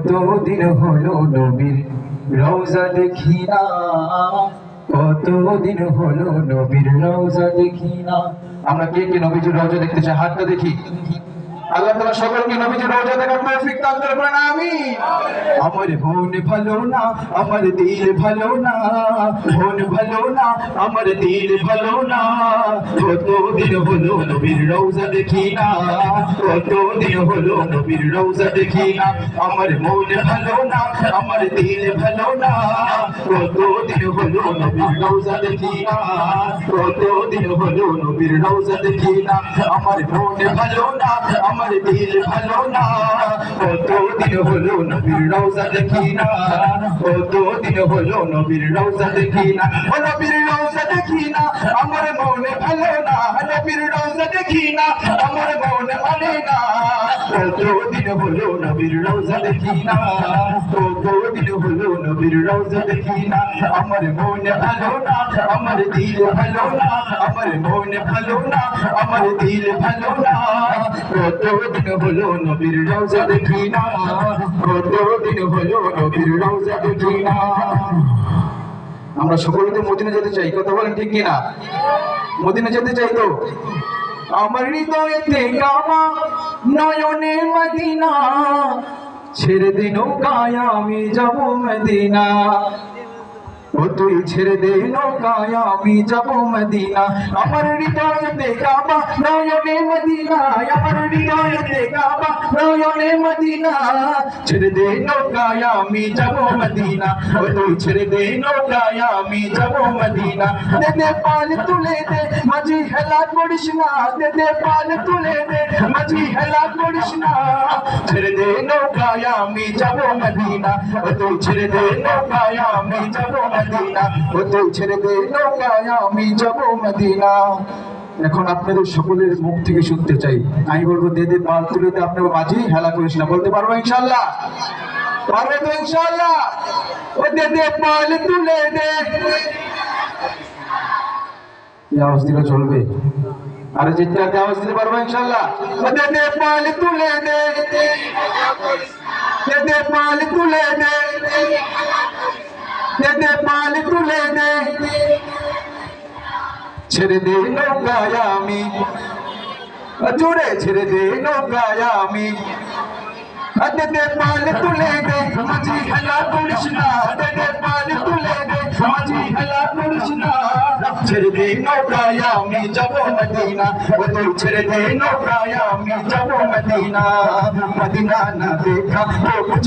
কতদিন হলো নবীর রওজা দেখি না, কতদিন হলো নবীর রওজা দেখি না। আমরা কে কে নবীজির রওজা দেখতে চাই? হাতটা দেখি। আল্লাহ তাআলা সকলকে নবীজির রওজা দেখার তৌফিক দান করে বলেন আমিন। আমার মন ভালো না, আমার দিল ভালো না, মন ভালো না, আমার দিল ভালো না, কতদিন হলো নবীর রওজা দেখি না, কতদিন হলো নবীর রওজা দেখি না। আমার মন ভালো না, আমার দিল ভালো না, কতদিন হলো নবীর রওজা দেখি না, কতদিন হলো নবীর রওজা দেখি না। আমার মন ভালো না, আমার দিল ভালো না, কতদিন হলো নবীর রওজা দেখি না, কতদিন হলো নবীর রওজা দেখি না। ও নবীর রওজা দেখি না, আমার মন ভালো না, নবীর রওজা দেখি না, আমার মন মানে না, কতদিন হলো নবীর রওজা দেখি না, কতদিন হলো নবীর রওজা দেখি না। আমার মন ভালো না, আমার দিল ভালো না, আমার মন ভালো না, আমার দিল ভালো না, কতদিন হলো নবীর রওজা দেখি না, কতদিন হলো নবীর রওজা দেখি না। আমরা সকলে তো মদিনা যেতে চাই, কথা বলেন ঠিক কিনা? মদিনা যেতে চাই তো। আমার হৃদয়েতে কাবা, নয়নে মদিনা, ছেড়ে দে নৌকায় আমি যাব মদিনা। ও তুই ছেড়ে দে নৌকায় আমি যাব মদিনা। আমার হৃদয়েতে কাবা, নয়নে মদিনা, আমার হৃদয়েতে কাবা, নয়নে মদিনা, ছেড়ে দে নৌকায় আমি যাব মদিনা। ও তুই ছেড়ে দে নৌকায় আমি যাব মদিনা। দে দে পাল তুলে দে, মাঝি হেলা করিস না, দে দে পাল তুলে দে, মাঝি হেলা করিস না, ছেড়ে দে নৌকায় আমি যাব মদিনা। ও তুই ছেড়ে দে নৌকায় আমি যাব মদিনা, ও তুই ছেড়ে দে নৌকায় আমি যাব মদিনা। এখন আপনাদের সকলের মুখ থেকে শুনতে চাই, আমি বলবো দে দে পাল তুলে দে, আপনার মাঝি হেলা করিস না। বলতে পারবো ইনশাআল্লাহ? পারবে তো ইনশাআল্লাহ? ও দে দে পাল তুলে দে, এই আওয়াজ দিলে চলবে? আরে চিৎকার আওয়াজ দিতে পারবো ইনশাআল্লাহ? ও দে দে পাল তুলে দে, দে দে পাল তুলে দে, দে দে পাল তুলে দে, ছেড়ে দে নৌকায় আমি, জোরে ছেড়ে দে নৌকায় আমি। দে দে পাল তুলে দে, মাঝি হেলা করিস না, দে দে পাল তুলে দে, মাঝি হেলা করিস না, ছেড়ে দে নৌকায় আমি যাব মদিনা। ও তুই ছেড়ে দে নৌকায় আমি যাব মদিনা। মদিনা না দেখা তো কুছ